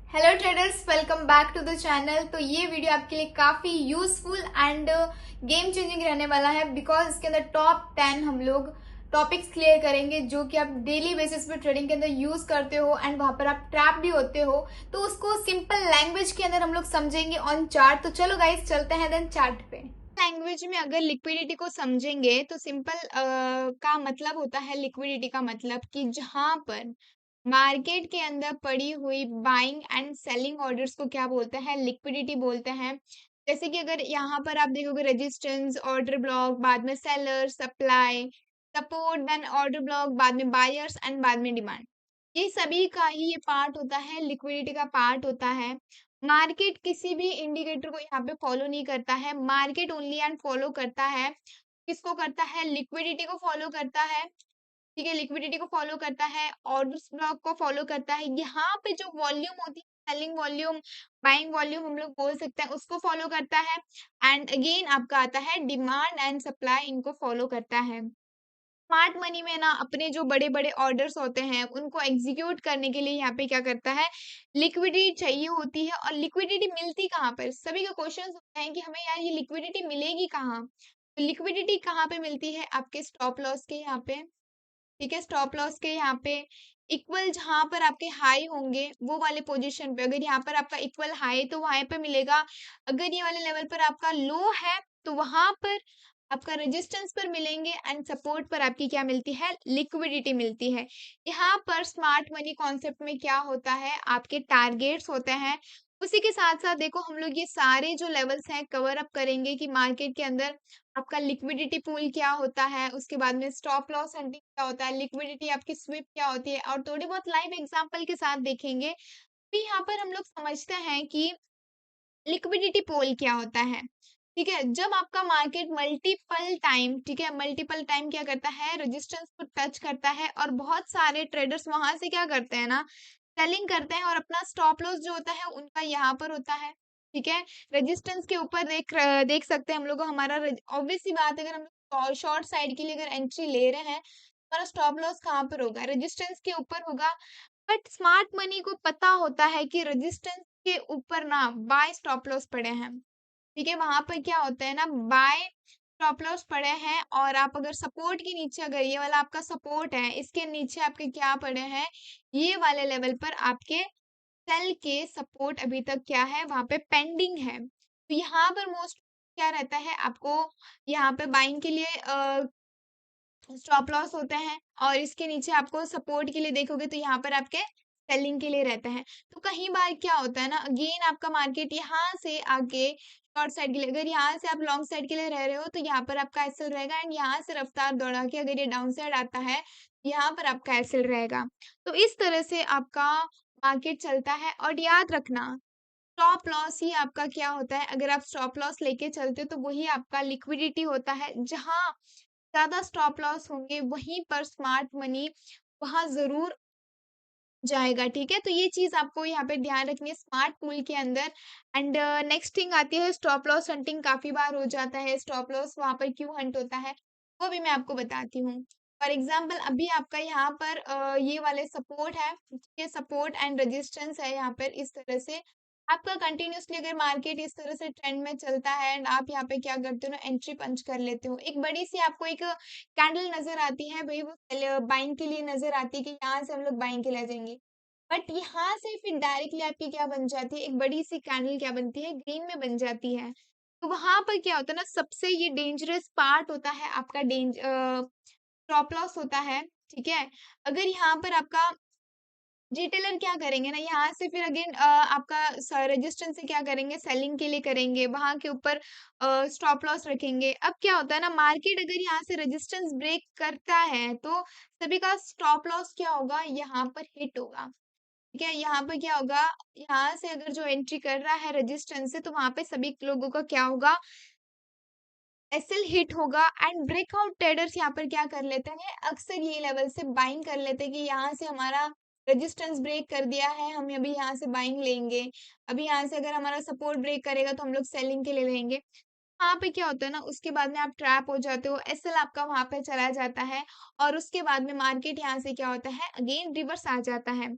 Hello traders, welcome back to the channel. तो ये video आपके लिए काफी यूजफुल एंड गेम चेंजिंग रहने वाला है बिकॉज इसके अंदर टॉप 10 हम लोग टॉपिक्स क्लियर करेंगे जो कि आप डेली बेसिस पे ट्रेडिंग के अंदर यूज करते हो एंड वहां पर आप ट्रैप भी होते हो। तो उसको सिंपल लैंग्वेज के अंदर हम लोग समझेंगे ऑन चार्ट। तो चलो गाइस चलते हैं देन चार्ट पे। लैंग्वेज में अगर लिक्विडिटी को समझेंगे तो सिंपल का मतलब होता है, लिक्विडिटी का मतलब कि जहां पर मार्केट के अंदर पड़ी हुई बाइंग एंड सेलिंग ऑर्डर्स को क्या बोलते हैं, लिक्विडिटी बोलते हैं। जैसे कि अगर यहाँ पर आप देखोगे रेजिस्टेंस, ऑर्डर ब्लॉक, बाद में seller, supply, support, then order block, बाद में बायर्स एंड बाद में डिमांड, ये सभी का ही ये पार्ट होता है, लिक्विडिटी का पार्ट होता है। मार्केट किसी भी इंडिकेटर को यहाँ पे फॉलो नहीं करता है, मार्केट ओनली एंड फॉलो करता है, किसको करता है, लिक्विडिटी को फॉलो करता है। ठीक है, लिक्विडिटी को फॉलो करता है, ऑर्डर्स ब्लॉक को फॉलो करता है। यहाँ पे जो वॉल्यूम होती है, सेलिंग वॉल्यूम, बाइंग वॉल्यूम हम लोग बोल सकते हैं, उसको फॉलो करता है। एंड अगेन आपका आता है डिमांड एंड सप्लाई, इनको फॉलो करता है। स्मार्ट मनी में ना अपने जो बड़े बड़े ऑर्डर्स होते हैं उनको एग्जीक्यूट करने के लिए यहाँ पे क्या करता है, लिक्विडिटी चाहिए होती है। और लिक्विडिटी मिलती कहाँ पर, सभी का क्वेश्चन होता है कि हमें यार ये लिक्विडिटी मिलेगी कहाँ। तो लिक्विडिटी कहाँ पे मिलती है, आपके स्टॉप लॉस के यहाँ पे। ठीक है, स्टॉप लॉस के यहाँ पे इक्वल जहां पर आपके हाई होंगे वो वाले पोजीशन पे, अगर यहाँ पर आपका इक्वल हाई तो वहां पे मिलेगा। अगर ये वाले लेवल पर आपका लो है तो वहां पर आपका रेजिस्टेंस पर मिलेंगे एंड सपोर्ट पर आपकी क्या मिलती है, लिक्विडिटी मिलती है। यहाँ पर स्मार्ट मनी कॉन्सेप्ट में क्या होता है, आपके टारगेट्स होते हैं। उसी के साथ साथ देखो हम लोग ये सारे जो लेवल्स हैं कवर अप करेंगे कि मार्केट के अंदर आपका लिक्विडिटी पूल क्या होता है, उसके बाद में स्टॉप लॉस हंटिंग क्या होता है, लिक्विडिटी आपकी स्विप क्या होती है, और थोड़ी बहुत लाइव एग्जांपल के साथ देखेंगे। फिर यहाँ पर हम लोग समझते हैं कि लिक्विडिटी पूल क्या होता है। ठीक है, जब आपका मार्केट मल्टीपल टाइम, ठीक है, मल्टीपल टाइम क्या करता है, रेजिस्टेंस को टच करता है और बहुत सारे ट्रेडर्स वहां से क्या करते हैं ना, सेलिंग करते हैं और अपना स्टॉप लॉस जो होता है उनका यहाँ पर होता है। ठीक है, रेजिस्टेंस के ऊपर देख सकते हैं हम लोग को हमारा ऑब्वियस सी बात है, अगर हम लोग शॉर्ट साइड के लिए अगर एंट्री ले रहे हैं, हमारा स्टॉप लॉस कहाँ पर होगा, रेजिस्टेंस के ऊपर होगा। बट स्मार्ट मनी को पता होता है कि रेजिस्टेंस के ऊपर ना बाय स्टॉप लॉस पड़े हैं। ठीक है, वहां पर क्या होता है ना, बाय स्टॉप लॉस पड़े हैं और आप अगर सपोर्ट के नीचे, अगर ये वाला आपका सपोर्ट है, इसके नीचे आपके क्या पड़े हैं, ये वाले लेवल पर आपके सेल के सपोर्ट अभी तक क्या है, वहां पे पेंडिंग है। तो यहाँ पर मोस्ट क्या रहता है, आपको यहाँ पे बाइंग के लिए स्टॉप लॉस होते हैं और इसके नीचे आपको सपोर्ट के लिए देखोगे तो यहाँ पर आपके सेलिंग के लिए रहता है। तो कहीं बार क्या होता है ना, अगेन आपका मार्केट यहाँ से आगे शॉर्ट साइड के लिए, अगर यहाँ से आप लॉन्ग साइड के लिए रह रहे हो तो यहाँ पर आपका एसएल रहेगा एंड यहाँ से रफ्तार दौड़ा के अगर ये डाउन साइड आता है यहाँ पर आपका एसएल रहेगा। तो इस तरह से आपका मार्केट चलता है। और याद रखना, स्टॉप लॉस ही आपका क्या होता है, अगर आप स्टॉप लॉस लेके चलते हो तो वही आपका लिक्विडिटी होता है। जहां ज्यादा स्टॉप लॉस होंगे वहीं पर स्मार्ट मनी वहां जरूर जाएगा। ठीक है, तो ये चीज आपको यहाँ पे ध्यान रखनी है स्मार्ट पूल के अंदर। एंड नेक्स्ट थिंग आती है स्टॉप लॉस हंटिंग, काफी बार हो जाता है स्टॉप लॉस, वहां पर क्यों हंट होता है वो भी मैं आपको बताती हूँ। फॉर एग्जाम्पल अभी आपका यहाँ पर ये वाले सपोर्ट है, ये सपोर्ट एंड रेजिस्टेंस है, यहाँ पर इस तरह से आपका कंटिन्यूसली अगर मार्केट इस तरह से ट्रेंड में चलता है एंड आप यहाँ पे क्या करते हो ना, एंट्री पंच कर लेते हो, एक बड़ी सी आपको एक कैंडल नजर आती है भाई, वो बाइंग के लिए नजर आती है कि यहाँ से हम लोग बाइंग के लिए जाएंगे। बट यहाँ से फिर डायरेक्टली आपकी क्या बन जाती है, एक बड़ी सी कैंडल क्या बनती है, ग्रीन में बन जाती है। तो वहां पर क्या होता है ना, सबसे ये डेंजरस पार्ट होता है आपका स्टॉप लॉस होता है। ठीक है, अगर यहाँ पर आपका रिटेलर क्या करेंगे ना, यहाँ से फिर अगेन आपका रेजिस्टेंस से क्या करेंगे, सेलिंग के लिए करेंगे, वहां के ऊपर स्टॉप लॉस रखेंगे। अब क्या होता है ना, मार्केट अगर यहाँ से रेजिस्टेंस ब्रेक करता है तो सभी का स्टॉप लॉस क्या होगा, यहाँ पर हिट होगा। ठीक है, यहाँ पर क्या होगा, यहाँ से अगर जो एंट्री कर रहा है रेजिस्टेंस से तो वहां पे सभी लोगों का क्या होगा, एसएल हिट होगा। एंड ब्रेकआउट ट्रेडर्स यहाँ पर क्या कर लेते हैं, अक्सर ये लेवल से बाइंग कर लेते हैं कि यहाँ से हमारा रेजिस्टेंस ब्रेक कर दिया है, हम अभी यहाँ से बाइंग लेंगे, अभी यहाँ से अगर हमारा सपोर्ट ब्रेक करेगा तो हम लोग सेलिंग के लिए लेंगे। वहां पे क्या होता है ना, उसके बाद में आप ट्रैप हो जाते हो, एसएल आपका वहां पे चला जाता है और उसके बाद में मार्केट यहाँ से क्या होता है, अगेन रिवर्स आ जाता है।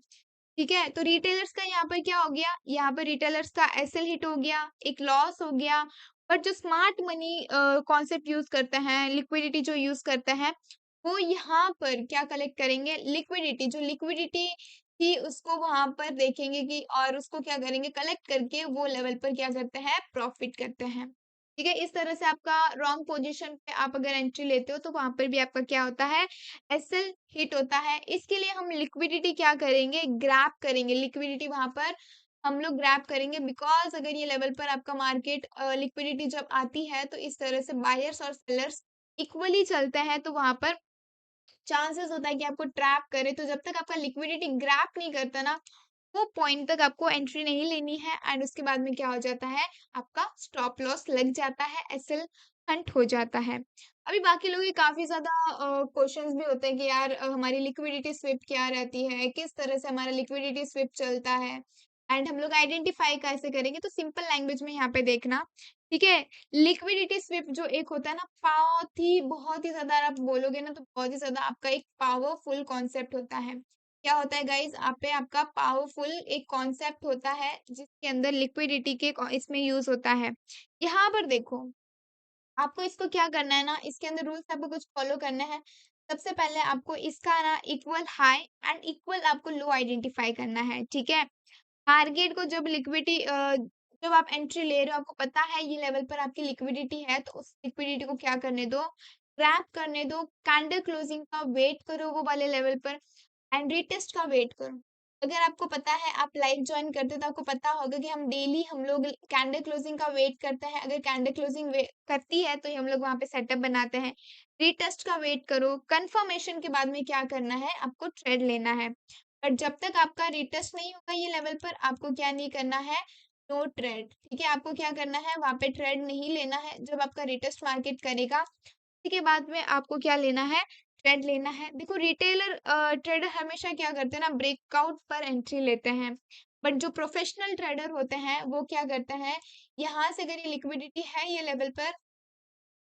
ठीक है। तो रिटेलर्स का यहाँ पर क्या हो गया, यहाँ पर रिटेलर्स का एसएल हिट हो गया, एक लॉस हो गया। बट जो स्मार्ट मनी कॉन्सेप्ट यूज करते हैं, लिक्विडिटी जो यूज करते हैं, वो यहाँ पर क्या कलेक्ट करेंगे, लिक्विडिटी, जो लिक्विडिटी थी उसको वहां पर देखेंगे कि, और उसको क्या करेंगे, कलेक्ट करके वो लेवल पर क्या करते हैं, प्रॉफिट करते हैं। ठीक है। इस तरह से आपका रॉन्ग पोजीशन पे आप अगर एंट्री लेते हो तो वहां पर भी आपका क्या होता है, एसएल हिट होता है। इसके लिए हम लिक्विडिटी क्या करेंगे, ग्रैब करेंगे, लिक्विडिटी वहां पर हम लोग ग्रैब करेंगे। बिकॉज अगर ये लेवल पर आपका मार्केट लिक्विडिटी जब आती है तो इस तरह से बायर्स और सेलर्स इक्वली चलते हैं, तो वहां पर चांसेस होता है कि आपको ट्रैप करे। तो जब तक आपका लिक्विडिटी ग्रैब नहीं करता ना, वो पॉइंट तक आपको एंट्री नहीं लेनी है। एंड उसके बाद में क्या हो जाता है, आपका स्टॉप लॉस लग जाता है, एसएल हंट हो जाता है। अभी बाकी लोगों के काफी ज्यादा क्वेश्चंस भी होते हैं कि यार हमारी लिक्विडिटी स्विप क्या रहती है, किस तरह से हमारा लिक्विडिटी स्विप चलता है, एंड हम लोग आइडेंटिफाई कैसे करेंगे। तो सिंपल लैंग्वेज में यहाँ पे देखना, ठीक है। लिक्विडिटी स्विप जो एक होता है ना, बहुत ही ज्यादा आप बोलोगे ना तो बहुत ही ज्यादा आपका एक पावरफुल कॉन्सेप्ट होता है। क्या होता है गाइज, आप पे आपका पावरफुल एक कॉन्सेप्ट होता है जिसके अंदर लिक्विडिटी के इसमें यूज होता है। यहाँ पर देखो, आपको इसको क्या करना है ना, इसके अंदर रूल्स आपको कुछ फॉलो करने हैं। सबसे पहले आपको इसका ना इक्वल हाई एंड इक्वल आपको लो आइडेंटिफाई करना है, ठीक है। टारगेट को जब लिक्विडिटी जब आप एंट्री ले रहे हो, आपको पता है ये लेवल पर आपकी लिक्विडिटी है, तो उस लिक्विडिटी को क्या करने दो, ट्रैप करने दो। कैंडल क्लोजिंग का वेट करो वो वाले लेवल पर, एंड रीटेस्ट का वेट करो। अगर आपको पता है, आप लाइव ज्वाइन करते तो आपको पता होगा कि हम डेली हम लोग कैंडल क्लोजिंग का वेट करते हैं। अगर कैंडल क्लोजिंग करती है तो हम लोग वहां पे सेटअप बनाते हैं। रीटेस्ट का वेट करो, कंफर्मेशन के बाद में क्या करना है, आपको ट्रेड लेना है। बट जब तक आपका रिटेस्ट नहीं होगा ये लेवल पर, आपको क्या नहीं करना है, नो ट्रेड। ठीक है, आपको क्या करना है, वहां पे ट्रेड नहीं लेना है। जब आपका रिटेस्ट मार्केट करेगा के बाद में आपको क्या लेना है, ट्रेड लेना है। देखो रिटेलर ट्रेडर हमेशा क्या करते हैं ना, ब्रेकआउट पर एंट्री लेते हैं। बट जो प्रोफेशनल ट्रेडर होते हैं वो क्या करते हैं, यहाँ से अगर ये लिक्विडिटी है ये लेवल पर,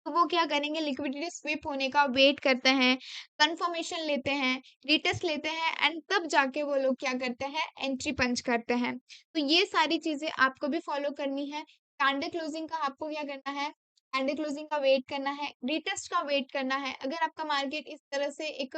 तो वो क्या करेंगे, लिक्विडिटी स्विप होने का वेट करते हैं, कंफर्मेशन लेते हैं, रिटेस्ट लेते हैं, एंड तब जाके वो लोग क्या करते हैं, एंट्री पंच करते हैं। तो ये सारी चीजें आपको भी फॉलो करनी है। कैंडल क्लोजिंग का आपको क्या करना है, कैंडल क्लोजिंग का वेट करना है, रिटेस्ट का वेट करना है। अगर आपका मार्केट इस तरह से एक,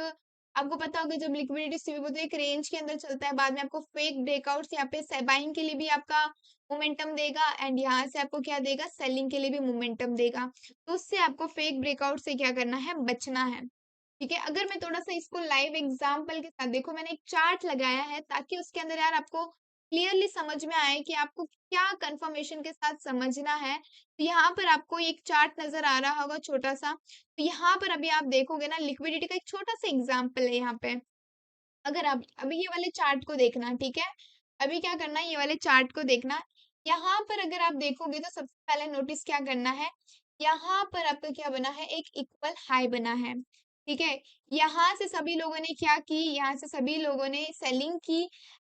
आपको पता होगा जब लिक्विडिटी स्विप होती है एक रेंज के अंदर चलता है, बाद में आपको फेक ब्रेकआउट्स यहाँ पे बाइंग के लिए भी आपका मोमेंटम देगा, एंड यहाँ से आपको क्या देगा, सेलिंग के लिए भी मोमेंटम देगा। तो उससे आपको फेक ब्रेकआउट से क्या करना है, बचना है। ठीक है। अगर मैं थोड़ा सा इसको लाइव एग्जांपल के साथ, देखो मैंने एक चार्ट लगाया है ताकि उसके अंदर यार आपको क्लियरली समझ में आए कि आपको क्या कंफर्मेशन के साथ समझना है। तो यहाँ पर आपको एक चार्ट नजर आ रहा होगा छोटा सा। तो यहाँ पर अभी आप देखोगे ना, लिक्विडिटी का एक छोटा सा एग्जाम्पल है यहाँ पे। अगर आप अभी ये वाले चार्ट को देखना, ठीक है, अभी क्या करना है, ये वाले चार्ट को देखना। यहाँ पर अगर आप देखोगे तो सबसे पहले नोटिस क्या करना है, यहाँ पर आपका क्या बना है, एक इक्वल हाई बना है। ठीक है, यहाँ से सभी लोगों ने क्या की, यहाँ से सभी लोगों ने सेलिंग की,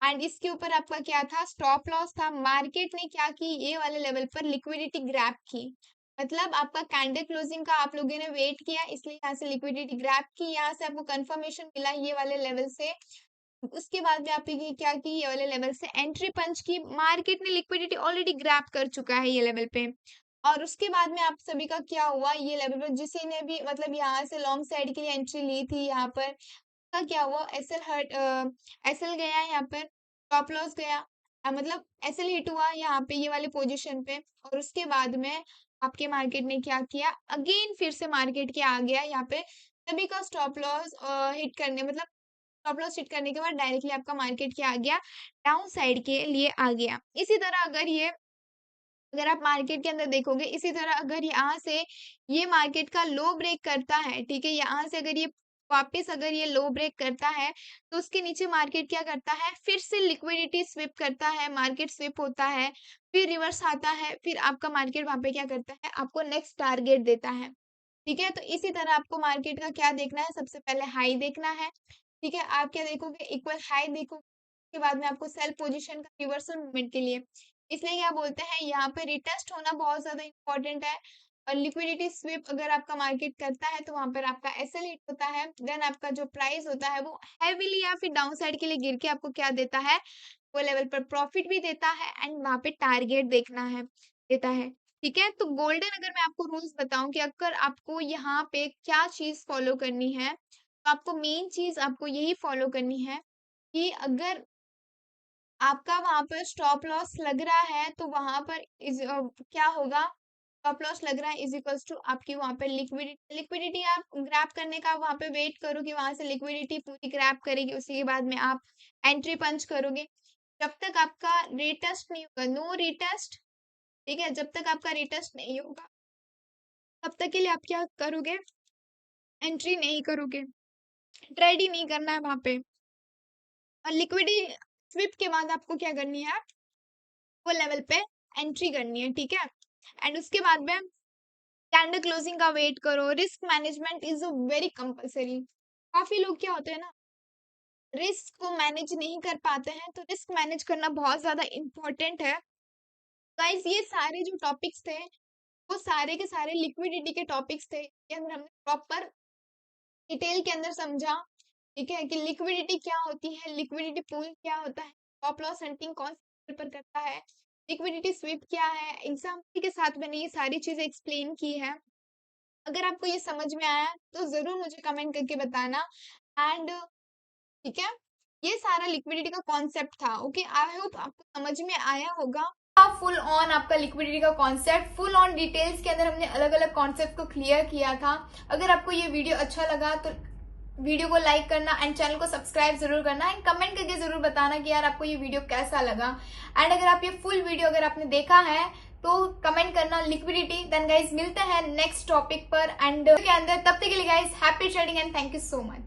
एंड इसके ऊपर आपका क्या था, स्टॉप लॉस था। मार्केट ने क्या की, ये वाले लेवल पर लिक्विडिटी ग्रैब की। मतलब आपका कैंडल क्लोजिंग का आप लोगों ने वेट किया, इसलिए यहाँ से लिक्विडिटी ग्रैब की, यहाँ से आपको कंफर्मेशन मिला ये वाले लेवल से। उसके बाद में आपने क्या की, ये वाले लेवल से एंट्री पंच की। मार्केट ने लिक्विडिटी ऑलरेडी ग्रैब कर चुका है ये लेवल पे। और उसके बाद में आप सभी का क्या हुआ, ये लेवल पर जिसी ने भी मतलब यहाँ से लॉन्ग साइड के लिए एंट्री ली थी, यहाँ पर का क्या हुआ, एसएल हट, एसएल गया यहाँ पर, स्टॉप लॉस गया, मतलब एसएल हिट हुआ यहाँ पे ये वाले पोजीशन पे। और उसके बाद में आपके मार्केट ने क्या किया, अगेन फिर से मार्केट के आ गया यहाँ पे, सभी का स्टॉप लॉस हिट करने, मतलब स्टॉप लॉस हिट करने के बाद डायरेक्टली आपका मार्केट क्या आ गया, डाउन साइड के लिए आ गया। इसी तरह अगर आप मार्केट के अंदर देखोगे, इसी तरह अगर यहाँ से ये मार्केट का लो ब्रेक करता है, ठीक है, यहाँ से अगर ये वापस अगर ये लो ब्रेक करता है, तो उसके नीचे मार्केट क्या करता है, फिर से लिक्विडिटी स्विप करता है, मार्केट स्विप होता है, फिर रिवर्स आता है, फिर आपका मार्केट वहां पे क्या करता है, आपको नेक्स्ट टारगेट देता है। ठीक है, तो इसी तरह आपको मार्केट का क्या देखना है, सबसे पहले हाई देखना है। ठीक है, आप क्या देखोगे, इक्वल हाई देखोगे, उसके बाद में आपको सेल पोजीशन का रिवर्सल मूवमेंट के लिए, इसलिए क्या बोलते हैं, यहाँ पे रिटेस्ट होना बहुत ज्यादा इंपॉर्टेंट है। और लिक्विडिटी स्विप अगर आपका मार्केट करता है तो वहां पर आपका एसएल हिट होता है, देन आपका जो प्राइस होता है वो हैवीली या फिर डाउन साइड के लिए गिर के आपको क्या देता है, वो लेवल पर प्रॉफिट भी देता है एंड वहां पे टारगेट देखना है, देता है। ठीक है, तो गोल्डन अगर मैं आपको रूल्स बताऊं कि अगर आपको यहाँ पे क्या चीज फॉलो करनी है, तो आपको मेन चीज आपको यही फॉलो करनी है कि अगर आपका वहां पर स्टॉप लॉस लग रहा है तो वहां पर क्या होगा, स्टॉप लॉस लग रहा है इज इक्वल्स टू आपकी वहां पे लिक्विडिटी आप ग्रैब करने का वहां पे वेट करो कि वहां से लिक्विडिटी पूरी ग्रैब करेगी, उसी के बाद में आप एंट्री पंच करोगे। जब तक आपका रिटेस्ट नहीं होगा, नो रिटेस्ट, ठीक है, जब तक आपका रिटेस्ट नहीं होगा तब तक के लिए आप क्या करोगे, एंट्री नहीं करोगे, ट्रेड ही नहीं करना है वहां पे। और लिक्विडिटी स्विप के बाद आपको क्या करनी है, वो लेवल पे एंट्री करनी है, ठीक है। एंड उसके बाद में कैंडल क्लोजिंग का वेट करो। Risk management is very compulsory. काफी लोग क्या होते हैं ना, रिस्क को मैनेज नहीं कर पाते हैं, तो रिस्क मैनेज करना बहुत ज्यादा इम्पोर्टेंट है। गाइस ये सारे जो टॉपिक्स थे वो सारे के सारे लिक्विडिटी के टॉपिक्स थे, ये अंदर हमने प्रॉपर डिटेल के अंदर समझा, ठीक है, कि लिक्विडिटी क्या होती है, लिक्विडिटी पूल क्या होता है, स्टॉप लॉस हंटिंग कौन से पर करता है, लिक्विडिटी स्वीप क्या है, एग्जाम्पल के साथ मैंने ये सारी चीजें एक्सप्लेन की है। अगर आपको ये समझ में आया तो जरूर मुझे कमेंट करके बताना। एंड ठीक है, ये सारा लिक्विडिटी का कॉन्सेप्ट था। ओके, आई होप आपको समझ में आया होगा। फुल ऑन आपका लिक्विडिटी का कॉन्सेप्ट, फुल ऑन डिटेल्स के अंदर हमने अलग अलग कॉन्सेप्ट को क्लियर किया था। अगर आपको ये वीडियो अच्छा लगा तो वीडियो को लाइक करना एंड चैनल को सब्सक्राइब जरूर करना एंड कमेंट करके जरूर बताना कि यार आपको ये वीडियो कैसा लगा। एंड अगर आप ये फुल वीडियो अगर आपने देखा है तो कमेंट करना लिक्विडिटी। देन गाइज मिलते हैं नेक्स्ट टॉपिक पर एंड के अंदर, तब तक के लिए guys happy trading and thank you so much.